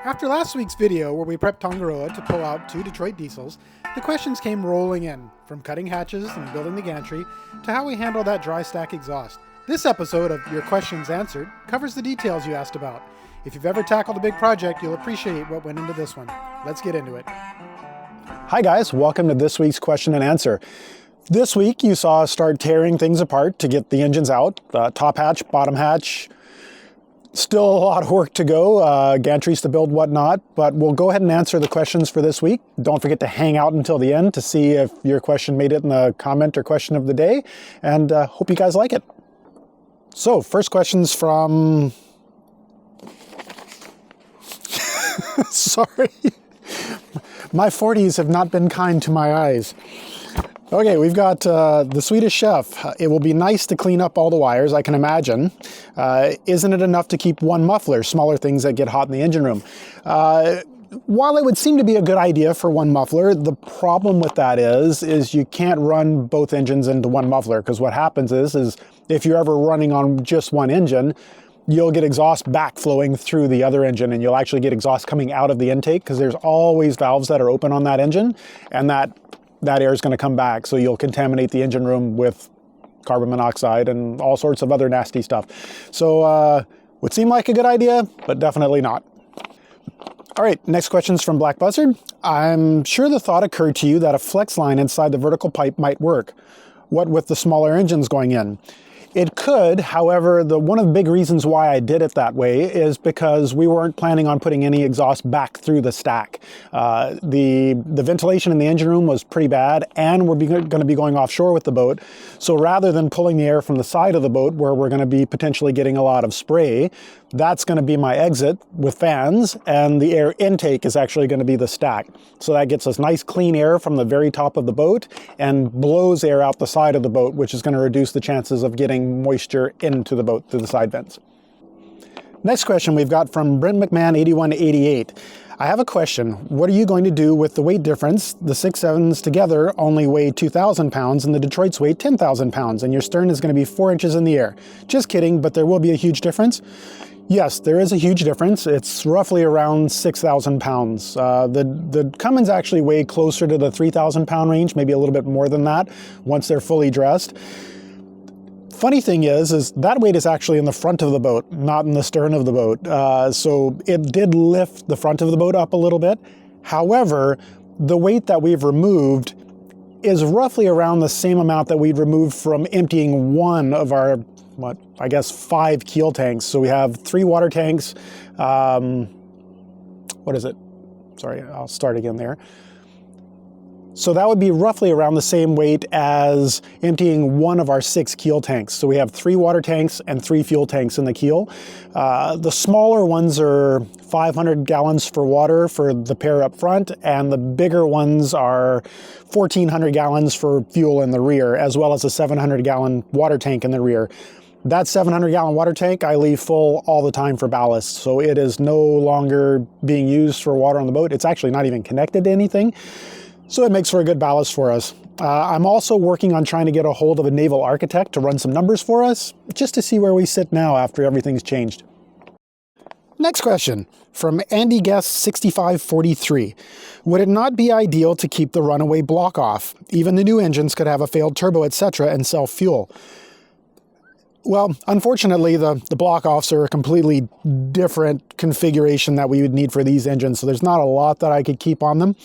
After last week's video where we prepped Tangaroa to pull out 2 Detroit diesels, the questions came rolling in, from cutting hatches and building the gantry to how we handle that dry stack exhaust. This episode of Your Questions Answered covers the details you asked about. If you've ever tackled a big project, you'll appreciate what went into this one. Let's get into it. Hi guys, welcome to this week's question and answer. This week you saw us start tearing things apart to get the engines out, top hatch, bottom hatch. Still a lot of work to go, gantries to build, whatnot, but we'll go ahead and answer the questions for this week. Don't forget to hang out until the end to see if your question made it in the comment or question of the day, and hope you guys like it. So, first question's from... Sorry. My 40s have not been kind to my eyes. Okay, we've got the Swedish Chef. It will be nice to clean up all the wires, I can imagine. Isn't it enough to keep one muffler, smaller things that get hot in the engine room? While it would seem to be a good idea for one muffler, the problem with that is you can't run both engines into one muffler, because what happens is if you're ever running on just one engine, you'll get exhaust backflowing through the other engine, and you'll actually get exhaust coming out of the intake, because there's always valves that are open on that engine, and that air is going to come back, so you'll contaminate the engine room with carbon monoxide and all sorts of other nasty stuff. So would seem like a good idea, but definitely not. All right, next question's from Black Buzzard. I'm sure the thought occurred to you that a flex line inside the vertical pipe might work. What with the smaller engines going in? It could, however, one of the big reasons why I did it that way is because we weren't planning on putting any exhaust back through the stack. The ventilation in the engine room was pretty bad, and we're going to be going offshore with the boat. So rather than pulling the air from the side of the boat where we're going to be potentially getting a lot of spray, that's going to be my exit with fans, and the air intake is actually going to be the stack. So that gets us nice clean air from the very top of the boat and blows air out the side of the boat, which is going to reduce the chances of getting moisture into the boat through the side vents. Next question we've got from Brent McMahon 8188. I have a question. What are you going to do with the weight difference? The 6.7s together only weigh 2,000 pounds and the Detroits weigh 10,000 pounds, and your stern is going to be 4 inches in the air. Just kidding, but there will be a huge difference. Yes, there is a huge difference. It's roughly around 6,000 pounds. The Cummins actually weigh closer to the 3,000 pound range, maybe a little bit more than that once they're fully dressed. Funny thing is that weight is actually in the front of the boat, not in the stern of the boat. So it did lift the front of the boat up a little bit. However, the weight that we've removed is roughly around the same amount that we'd removed from emptying one of our, I guess 5 keel tanks. So we have 3 water tanks. What is it? Sorry, I'll start again there. So that would be roughly around the same weight as emptying one of our 6 keel tanks. So we have 3 water tanks and 3 fuel tanks in the keel. The smaller ones are 500 gallons for water for the pair up front, and the bigger ones are 1,400 gallons for fuel in the rear, as well as a 700 gallon water tank in the rear. That 700 gallon water tank I leave full all the time for ballast, so it is no longer being used for water on the boat. It's actually not even connected to anything. So it makes for a good ballast for us. I'm also working on trying to get a hold of a naval architect to run some numbers for us, just to see where we sit now after everything's changed. Next question, from Andy Guest 6543. Would it not be ideal to keep the runaway block off? Even the new engines could have a failed turbo, etc., and self-fuel. Well, unfortunately, the block-offs are a completely different configuration that we would need for these engines, so there's not a lot that I could keep on them.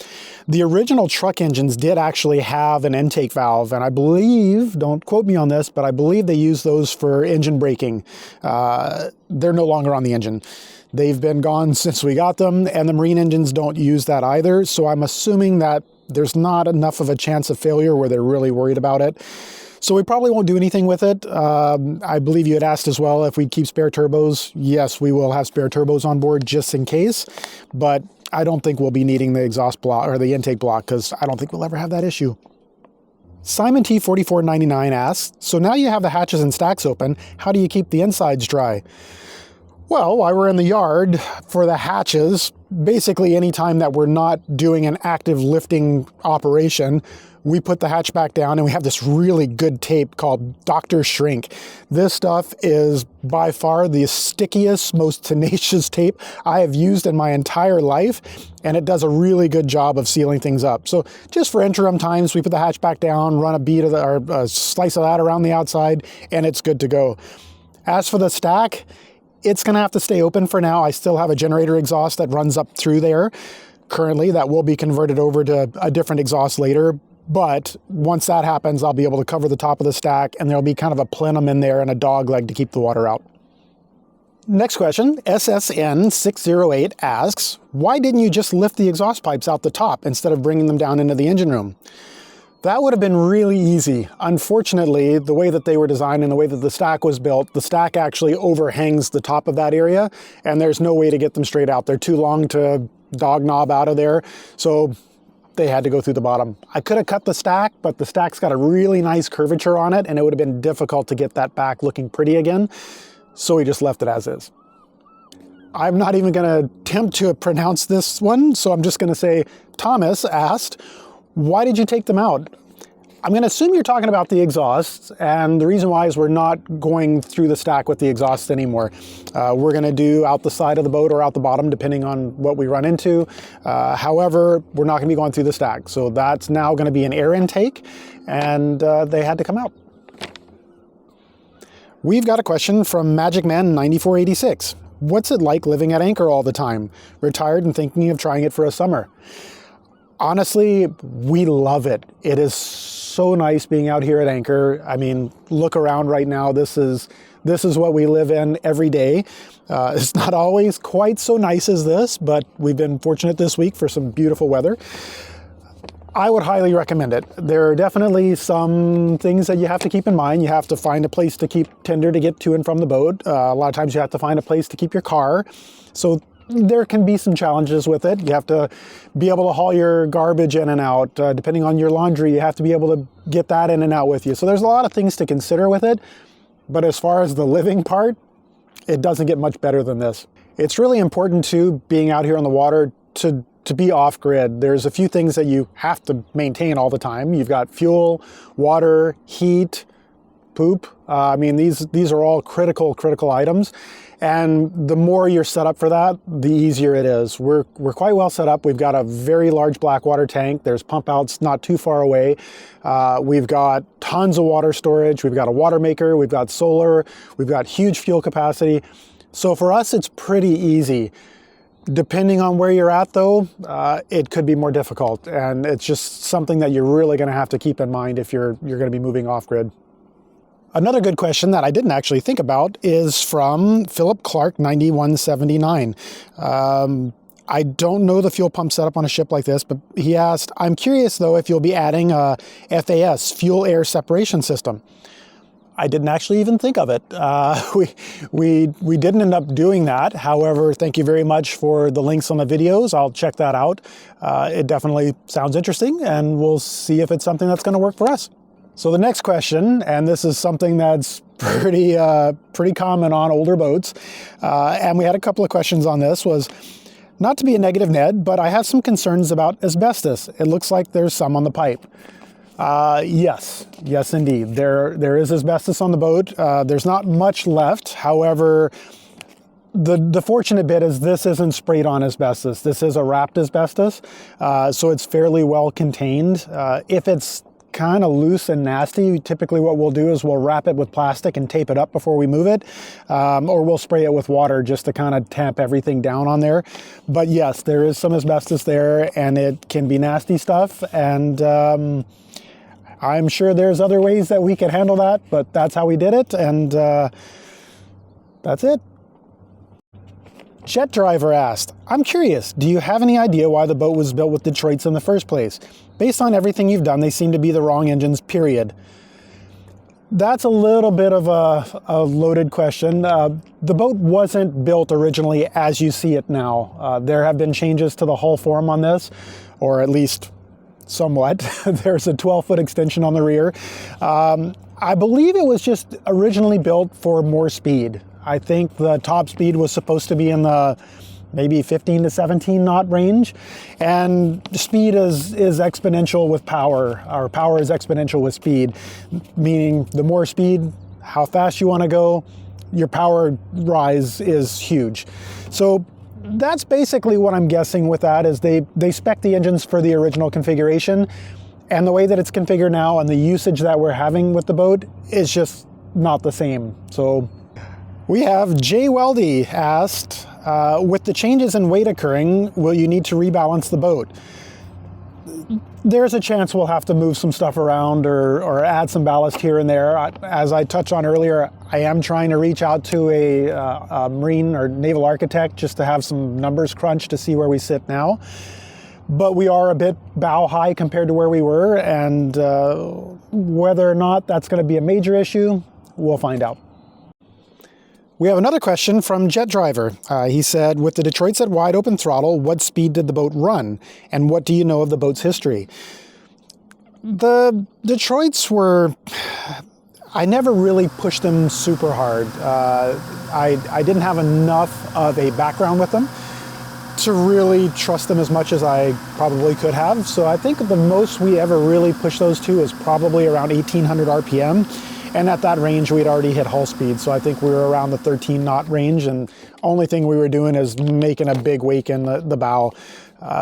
The original truck engines did actually have an intake valve, and I believe, don't quote me on this, but I believe they use those for engine braking. They're no longer on the engine. They've been gone since we got them, and the marine engines don't use that either, so I'm assuming that there's not enough of a chance of failure where they're really worried about it. So we probably won't do anything with it. I believe you had asked as well if we'd keep spare turbos. Yes, we will have spare turbos on board just in case, but I don't think we'll be needing the exhaust block or the intake block, because I don't think we'll ever have that issue. Simon T4499 asks, so now you have the hatches and stacks open, how do you keep the insides dry? Well, while we're in the yard, for the hatches, basically anytime that we're not doing an active lifting operation, we put the hatch back down and we have this really good tape called Dr. Shrink. This stuff is by far the stickiest, most tenacious tape I have used in my entire life, and it does a really good job of sealing things up. So just for interim times, we put the hatch back down, run a bead of the, or a slice of that around the outside, and it's good to go. As for the stack, it's gonna have to stay open for now. I still have a generator exhaust that runs up through there currently that will be converted over to a different exhaust later. But once that happens, I'll be able to cover the top of the stack, and there'll be kind of a plenum in there and a dog leg to keep the water out. Next question, SSN608 asks, why didn't you just lift the exhaust pipes out the top instead of bringing them down into the engine room? That would have been really easy. Unfortunately, the way that they were designed and the way that the stack was built, the stack actually overhangs the top of that area, and there's no way to get them straight out. They're too long to dog knob out of there. So they had to go through the bottom. I could have cut the stack, but the stack's got a really nice curvature on it, and it would have been difficult to get that back looking pretty again. So we just left it as is. I'm not even gonna attempt to pronounce this one, so I'm just gonna say, Thomas asked, why did you take them out? I'm going to assume you're talking about the exhausts, and the reason why is we're not going through the stack with the exhausts anymore. We're going to do out the side of the boat or out the bottom, depending on what we run into. However, we're not going to be going through the stack. So that's now going to be an air intake, and they had to come out. We've got a question from Magic Man 9486. What's it like living at anchor all the time? Retired and thinking of trying it for a summer. Honestly, we love it. It is so nice being out here at anchor. I mean, look around right now. This is what we live in every day. It's not always quite so nice as this, but we've been fortunate this week for some beautiful weather. I would highly recommend it. There are definitely some things that you have to keep in mind. You have to find a place to keep tinder to get to and from the boat. A lot of times you have to find a place to keep your car. So there can be some challenges with it. You have to be able to haul your garbage in and out. Depending on your laundry, you have to be able to get that in and out with you. So there's a lot of things to consider with it. But as far as the living part, it doesn't get much better than this. It's really important too, being out here on the water, to be off grid. There's a few things that you have to maintain all the time. You've got fuel, water, heat, poop. I mean, these are all critical items. And the more you're set up for that, the easier it is. We're quite well set up. We've got a very large black water tank. There's pump outs not too far away. We've got tons of water storage. We've got a water maker. We've got solar. We've got huge fuel capacity. So for us, it's pretty easy. Depending on where you're at though, it could be more difficult. And it's just something that you're really gonna have to keep in mind if you're gonna be moving off grid. Another good question that I didn't actually think about is from Philip Clark 9179. I don't know the fuel pump setup on a ship like this, but he asked, I'm curious though if you'll be adding a FAS, fuel air separation system. I didn't actually even think of it. We didn't end up doing that. However, thank you very much for the links on the videos. I'll check that out. It definitely sounds interesting, and we'll see if it's something that's going to work for us. So the next question, and this is something that's pretty common on older boats, and we had a couple of questions on this, was not to be a negative Ned, but I have some concerns about asbestos. It looks like there's some on the pipe. Yes indeed. There is asbestos on the boat. There's not much left. However, the fortunate bit is this isn't sprayed on asbestos. This is a wrapped asbestos, so it's fairly well contained. If it's kind of loose and nasty, typically what we'll do is we'll wrap it with plastic and tape it up before we move it, or we'll spray it with water just to kind of tamp everything down on there. But yes, there is some asbestos there, and it can be nasty stuff, and I'm sure there's other ways that we could handle that, but that's how we did it, and that's it. Jet Driver asked, I'm curious, do you have any idea why the boat was built with Detroits in the first place? Based on everything you've done, they seem to be the wrong engines, period. That's a little bit of a loaded question. The boat wasn't built originally as you see it now. There have been changes to the hull form on this, or at least somewhat. There's a 12-foot extension on the rear. I believe it was just originally built for more speed. I think the top speed was supposed to be in the maybe 15 to 17 knot range. And speed is exponential with power, or power is exponential with speed, meaning the more speed, how fast you want to go, your power rise is huge. So that's basically what I'm guessing with that, is they spec the engines for the original configuration, and the way that it's configured now and the usage that we're having with the boat is just not the same. So we have Jay Weldy asked, with the changes in weight occurring, will you need to rebalance the boat? There's a chance we'll have to move some stuff around or add some ballast here and there. As I touched on earlier, I am trying to reach out to a marine or naval architect just to have some numbers crunched to see where we sit now. But we are a bit bow high compared to where we were, and whether or not that's going to be a major issue, we'll find out. We have another question from Jet Driver. He said, with the Detroits at wide open throttle, what speed did the boat run? And what do you know of the boat's history? The Detroits were, I never really pushed them super hard. I didn't have enough of a background with them to really trust them as much as I probably could have. So I think the most we ever really pushed those to is probably around 1800 RPM. And at that range, we'd already hit hull speed. So I think we were around the 13 knot range, and only thing we were doing is making a big wake in the bow.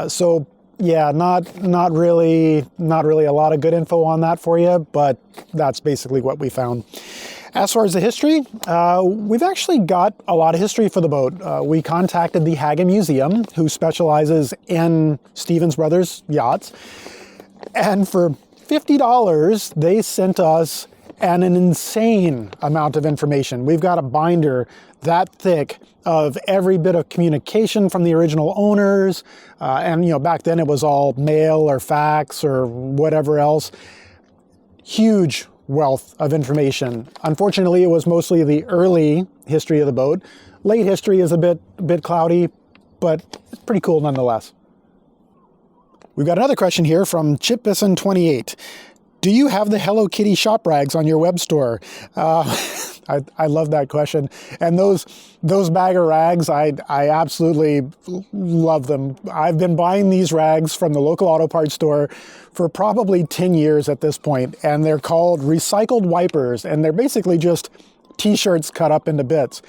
So yeah, not really a lot of good info on that for you, but that's basically what we found. As far as the history, we've actually got a lot of history for the boat. We contacted the Hagen Museum, who specializes in Stevens Brothers yachts. And for $50, they sent us an insane amount of information. We've got a binder that thick of every bit of communication from the original owners. And back then it was all mail or fax or whatever else. Huge wealth of information. Unfortunately, it was mostly the early history of the boat. Late history is a bit cloudy, but it's pretty cool nonetheless. We've got another question here from Chip Bisson 28. Do you have the Hello Kitty shop rags on your web store? I love that question. And those bag of rags, I absolutely love them. I've been buying these rags from the local auto parts store for probably 10 years at this point, and they're called recycled wipers, and they're basically just t-shirts cut up into bits.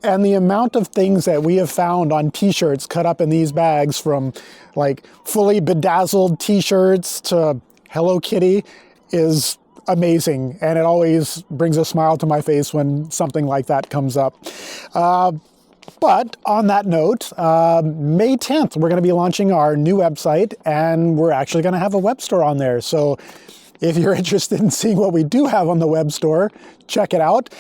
And the amount of things that we have found on t-shirts cut up in these bags, from like fully bedazzled t-shirts to Hello Kitty, is amazing, and it always brings a smile to my face when something like that comes up. But on that note, May 10th, we're going to be launching our new website, and we're actually going to have a web store on there. So if you're interested in seeing what we do have on the web store, check it out.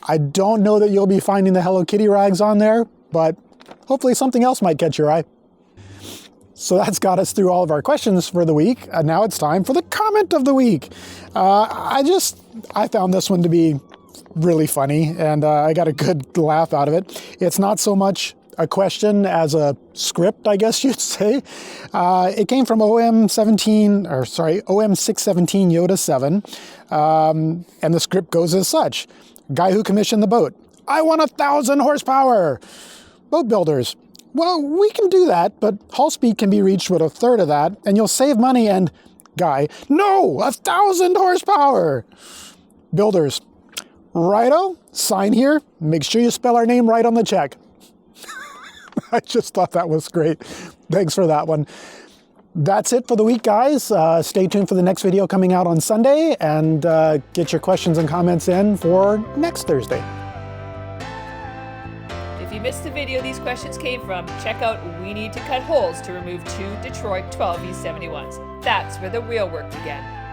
I don't know that you'll be finding the Hello Kitty rags on there, but hopefully something else might catch your eye. So that's got us through all of our questions for the week. And now it's time for the comment of the week. I found this one to be really funny, and I got a good laugh out of it. It's not so much a question as a script, I guess you'd say. It came from OM617 Yoda 7. And the script goes as such. Guy who commissioned the boat. I want 1,000 horsepower. Boat builders. Well, we can do that, but hull speed can be reached with a third of that, and you'll save money. And guy, no, 1,000 horsepower. Builders, righto, sign here. Make sure you spell our name right on the check. I just thought that was great. Thanks for that one. That's it for the week, guys. Stay tuned for the next video coming out on Sunday, and get your questions and comments in for next Thursday. If you missed the video these questions came from, check out We Need to Cut Holes to remove 2 Detroit 12V71s. That's where the real work began.